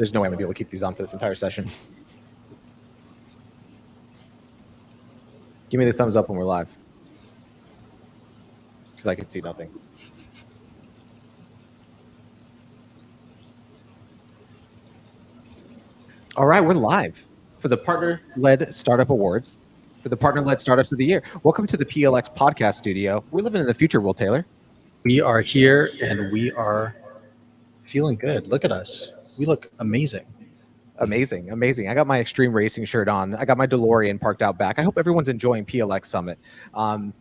There's no way I'm gonna be able to keep these on for this entire session. Give me the thumbs up when we're live, because I can see nothing. All right, we're live for the Partner-Led Startup Awards, for the Partner-Led Startups of the Year. Welcome to the PLX podcast studio. We're living in the future, Will Taylor. We are here and we are feeling good. Look at us. We look amazing. Amazing. I got my Extreme Racing shirt on. I got my DeLorean parked out back. I hope everyone's enjoying PLX Summit. And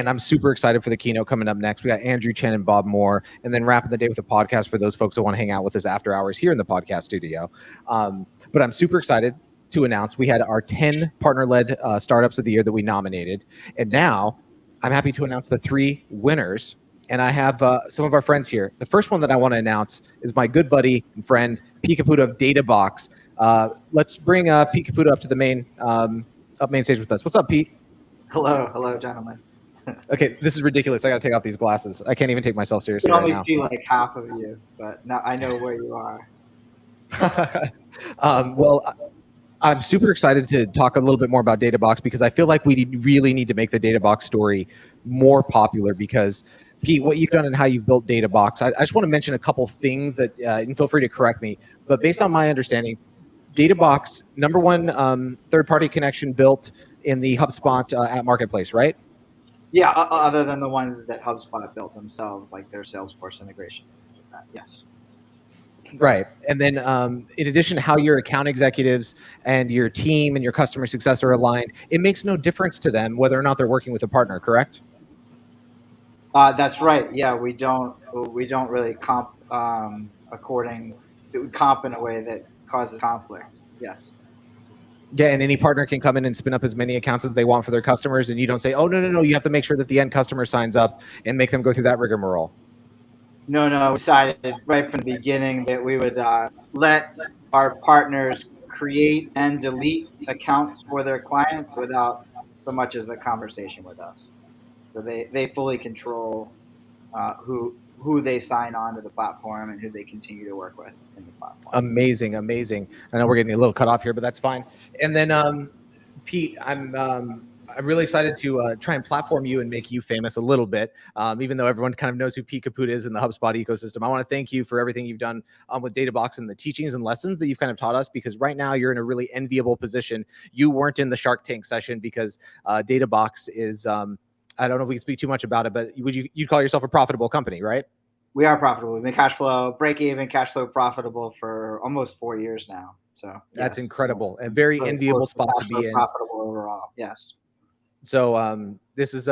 I'm super excited for the keynote coming up next. We got Andrew Chen and Bob Moore, and then wrapping the day with a podcast for those folks that want to hang out with us after hours here in the podcast studio. But I'm super excited to announce we had our 10 partner-led startups of the year that we nominated. And now I'm happy to announce the 3 winners. And I have some of our friends here. The first one that I want to announce is my good buddy and friend, Pete Caputo of DataBox. Let's bring Pete Caputo up to the main stage with us. What's up, Pete? Hello, gentlemen. Okay, this is ridiculous. I got to take off these glasses. I can't even take myself seriously right now. I can only see like half of you, but now I know where you are. Well, I'm super excited to talk a little bit more about DataBox because I feel like we really need to make the DataBox story more popular because, Pete, what you've done and how you've built DataBox, I just want to mention a couple things that, and feel free to correct me, but based on my understanding, DataBox, number one third-party connection built in the HubSpot at Marketplace, right? Yeah, other than the ones that HubSpot built themselves, like their Salesforce integration. Yes. Right. And then in addition to how your account executives and your team and your customer success are aligned, it makes no difference to them whether or not they're working with a partner, correct? That's right. Yeah, we don't really comp it would comp in a way that causes conflict. Yes. Yeah, and any partner can come in and spin up as many accounts as they want for their customers, and you don't say, oh, no, you have to make sure that the end customer signs up and make them go through that rigmarole. No, we decided right from the beginning that we would let our partners create and delete accounts for their clients without so much as a conversation with us. So they fully control who they sign on to the platform and who they continue to work with in the platform. Amazing. I know we're getting a little cut off here, but that's fine. And then, Pete, I'm really excited to try and platform you and make you famous a little bit, even though everyone kind of knows who Pete Caputo is in the HubSpot ecosystem. I want to thank you for everything you've done with DataBox and the teachings and lessons that you've kind of taught us, because right now you're in a really enviable position. You weren't in the Shark Tank session because DataBox is, I don't know if we can speak too much about it, but you'd call yourself a profitable company, right? We are profitable. We've been cash flow, break even, cash flow profitable for almost 4 years now. So that's incredible. A very enviable spot to be in. Profitable overall. Yes. So this is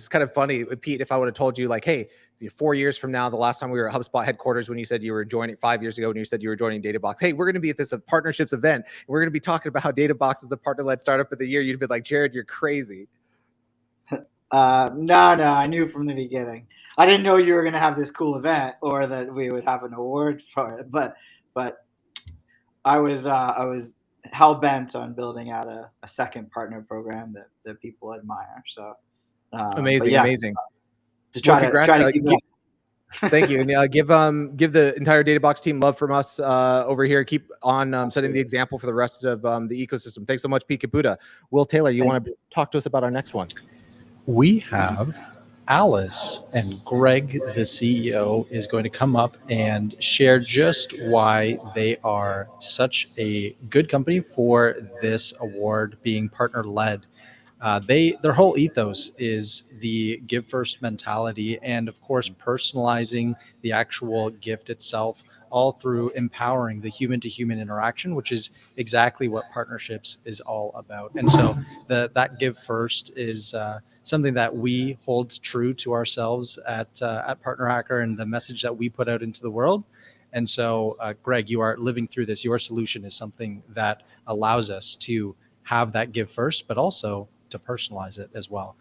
kind of funny, Pete. If I would have told you, like, hey, 4 years from now, the last time we were at HubSpot headquarters, when you said you were joining 5 years ago, when you said you were joining DataBox, hey, we're going to be at this partnerships event, and we're going to be talking about how DataBox is the partner-led startup of the year, you'd be like, Jared, you're crazy. No, I knew from the beginning. I didn't know you were going to have this cool event or that we would have an award for it, but I was hell bent on building out a second partner program that people admire. So amazing. To try to keep thank you, and give the entire DataBox team love from us over here. Keep on setting the example for the rest of the ecosystem. Thanks so much, Pete Caputo. Will Taylor, you want to talk to us about our next one? We have Alice, and Greg, the CEO, is going to come up and share just why they are such a good company for this award being partner-led. Their whole ethos is the give first mentality, and of course personalizing the actual gift itself, all through empowering the human to human interaction, which is exactly what partnerships is all about. And so that give first is something that we hold true to ourselves at Partner Hacker, and the message that we put out into the world. And so Greg, you are living through this. Your solution is something that allows us to have that give first, but also to personalize it as well.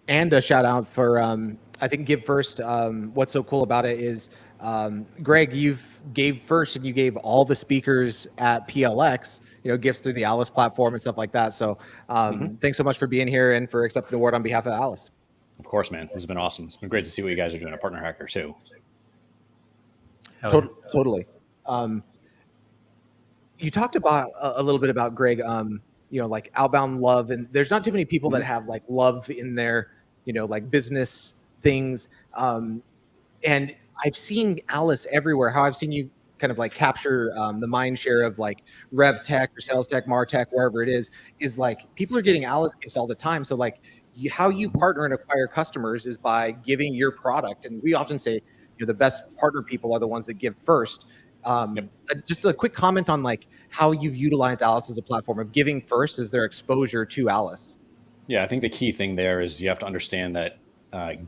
And a shout out for, I think, Give First. What's so cool about it is, Greg, you've gave first and you gave all the speakers at PLX, gifts through the Alice platform and stuff like that. So thanks so much for being here and for accepting the award on behalf of Alice. Of course, man. This has been awesome. It's been great to see what you guys are doing at Partner Hacker too. Totally. You talked about a little bit about Greg, like outbound love, and there's not too many people that have like love in their, like business things. And I've seen Alice everywhere. How I've seen you kind of like capture the mind share of like Rev Tech or Sales Tech, Martech, wherever it is like people are getting Alice gifts all the time. So like how you partner and acquire customers is by giving your product. And we often say, the best partner people are the ones that give first. Yep. Just a quick comment on like how you've utilized Alice as a platform of giving first as their exposure to Alice. Yeah, I think the key thing there is you have to understand that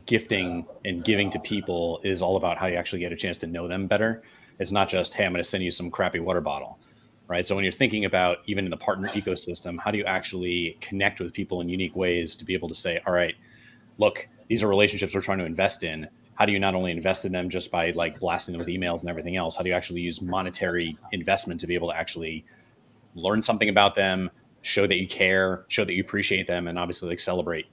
gifting and giving to people is all about how you actually get a chance to know them better. It's not just, hey, I'm going to send you some crappy water bottle, right? So when you're thinking about even in the partner ecosystem, how do you actually connect with people in unique ways to be able to say, all right, look, these are relationships we're trying to invest in. How do you not only invest in them just by like blasting them with emails and everything else? How do you actually use monetary investment to be able to actually learn something about them, show that you care, show that you appreciate them, and obviously like celebrate,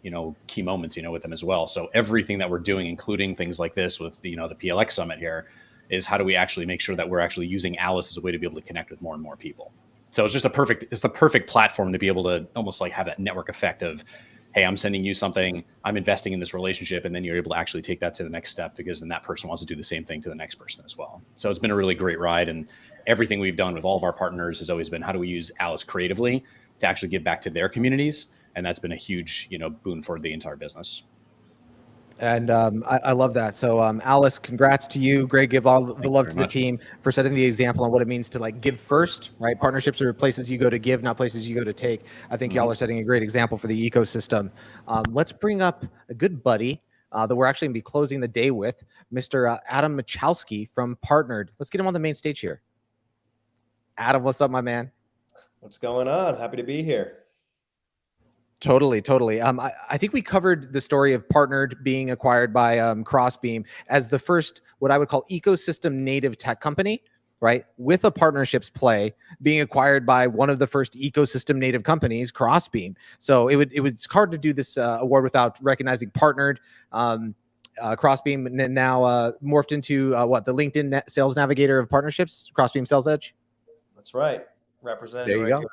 key moments, with them as well. So everything that we're doing, including things like this with, the PLX Summit here, is how do we actually make sure that we're actually using Alice as a way to be able to connect with more and more people. So it's the perfect platform to be able to almost like have that network effect of, hey, I'm sending you something, I'm investing in this relationship, and then you're able to actually take that to the next step because then that person wants to do the same thing to the next person as well. So it's been a really great ride, and everything we've done with all of our partners has always been how do we use Alice creatively to actually give back to their communities, and that's been a huge boon for the entire business. And I love that. So Alice, congrats to you. Greg, give all the love to the team for setting the example on what it means to like give first, right? Partnerships are places you go to give, not places you go to take. I think y'all are setting a great example for the ecosystem. Let's bring up a good buddy that we're actually going to be closing the day with, Mr. Adam Michalski from Partnered. Let's get him on the main stage here. Adam, what's up, my man? What's going on? Happy to be here. Totally. I think we covered the story of Partnered being acquired by Crossbeam as the first, what I would call ecosystem native tech company, right? With a partnerships play being acquired by one of the first ecosystem native companies, Crossbeam. So it's hard to do this award without recognizing Partnered. Crossbeam now morphed into the LinkedIn Sales Navigator of Partnerships, Crossbeam Sales Edge. That's right. Represented There you go. Here.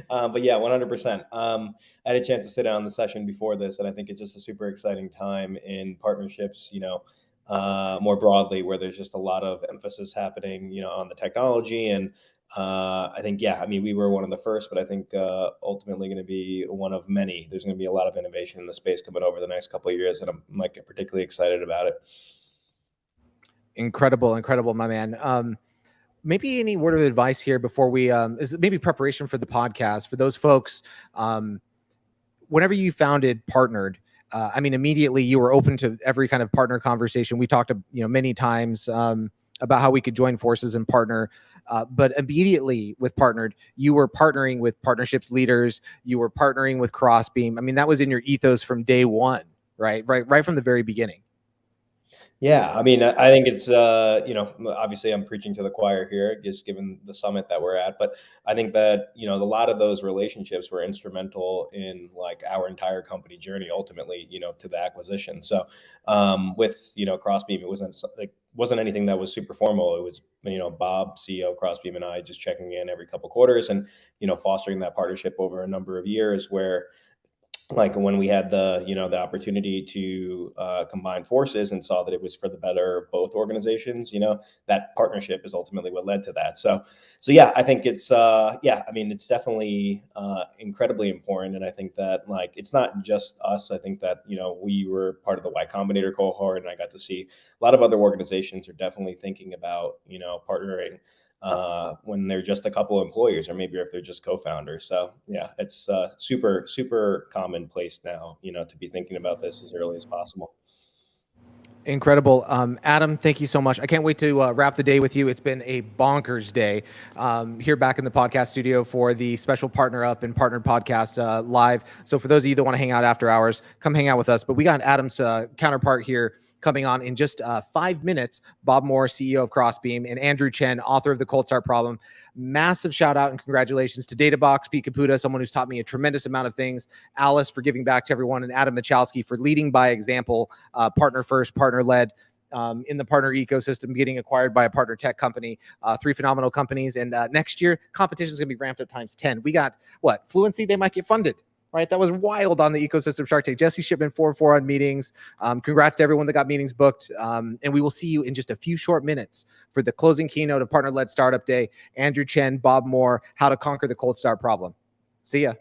But yeah, 100%. I had a chance to sit down on the session before this, and I think it's just a super exciting time in partnerships, more broadly, where there's just a lot of emphasis happening, on the technology. And I think, we were one of the first, but I think ultimately going to be one of many. There's going to be a lot of innovation in the space coming over the next couple of years, and I'm particularly excited about it. Incredible, my man. Maybe any word of advice here before we is maybe preparation for the podcast for those folks. Whenever you founded Partnered, immediately you were open to every kind of partner conversation. We talked many times about how we could join forces and partner, but immediately with Partnered, you were partnering with partnerships leaders, you were partnering with Crossbeam. That was in your ethos from day one, right from the very beginning. Yeah, I think it's, obviously I'm preaching to the choir here, just given the summit that we're at. But I think that, a lot of those relationships were instrumental in like our entire company journey, ultimately, to the acquisition. So with, Crossbeam, it wasn't anything that was super formal. It was, Bob, CEO of Crossbeam, and I just checking in every couple quarters and, fostering that partnership over a number of years where, like when we had the opportunity to combine forces and saw that it was for the better of both organizations, that partnership is ultimately what led to that. So yeah, I think it's it's definitely incredibly important. And I think that like it's not just us. I think that we were part of the Y Combinator cohort, and I got to see a lot of other organizations are definitely thinking about partnering when they're just a couple of employees, or maybe if they're just co-founders. So yeah, it's super commonplace now, to be thinking about this as early as possible. Incredible. Adam, thank you so much. I can't wait to wrap the day with you. It's been a bonkers day here back in the podcast studio for the special Partner Up and Partnered podcast live. So for those of you that want to hang out after hours, come hang out with us. But we got Adam's counterpart here coming on in just 5 minutes. Bob Moore, CEO of Crossbeam, and Andrew Chen, author of The Cold Start Problem. Massive shout out and congratulations to Databox, Pete Caputa, someone who's taught me a tremendous amount of things, Alice for giving back to everyone, and Adam Michalski for leading by example, partner first, partner led. in the partner ecosystem, getting acquired by a partner tech company, 3 phenomenal companies. And next year, competition is going to be ramped up times 10. We got what? Fluency, they might get funded. Right, that was wild on the ecosystem Shark Tank. Jesse Shipman 4-4 on meetings. Congrats to everyone that got meetings booked. And we will see you in just a few short minutes for the closing keynote of Partner-Led Startup Day. Andrew Chen, Bob Moore, How to Conquer the Cold Start Problem. See ya.